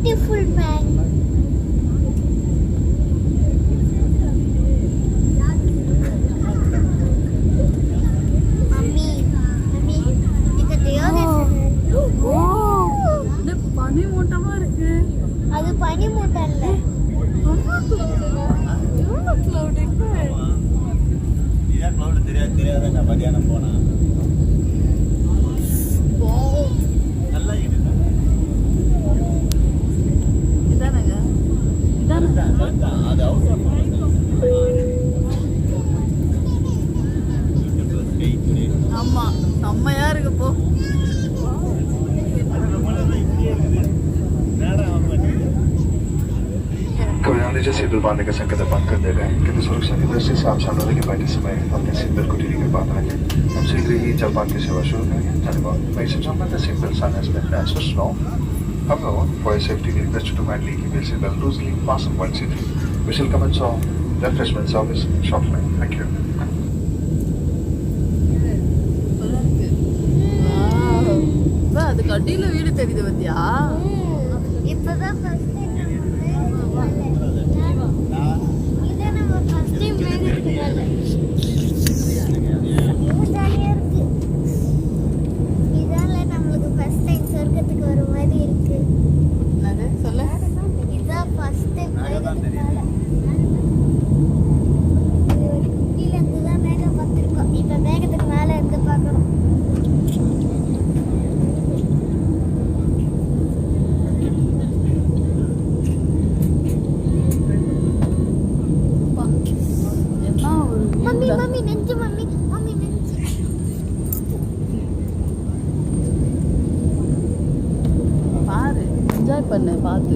beautiful man. Mommy, இது இது பனி மூட்டமா இருக்கு. அது பனி மூட்டை இல்ல. cloud இருக்கு. இதா cloud தெரியாத நான் மதியானம் போனா. நல்லா இருக்கு. இதானங்க. அது அவுட் ஆஃப் ஆமா செம்மையா இருக்கு போ. कल्याण जैसे सीट बेल्ट बांधने का संकेत बंद कर देगा क्योंकि सुरक्षा की दृष्टि से आप सामने के बैठे समय अपने सीट बेल्ट को ढीली कर बांध रखें। हम शीघ्र ही जलपान की सेवा शुरू करेंगे। धन्यवाद। Ladies and gentlemen, the seat belts are has been fastened now. However, for your safety, we request you to kindly keep your seat belt loosely fastened while seated. We shall commence our refreshment service shortly. Thank you. அது கட்டில வீடு தெரியுது பத்தியா? இப்பதான் first time இத நம்ம first time மேகத்துக்கு ஜாலியா இருக்கு. இதால நம்மளுக்கு ஃபர்ஸ்ட் டைம் சொர்க்கத்துக்கு வர மாதிரி இருக்கு. என்னது சொல்ல? இதான் ஃபர்ஸ்ட் டைம் மேகத்துக்கு கீழே இருந்து தான் மேகம் பார்த்துருக்கோம். இப்போ மேகத்துக்கு மேலே இருந்து பார்க்கணும். மம்மி நெஞ்சு மம்மி நெஞ்சு. பாரு என்ஜாய் பண்ண பார்த்து.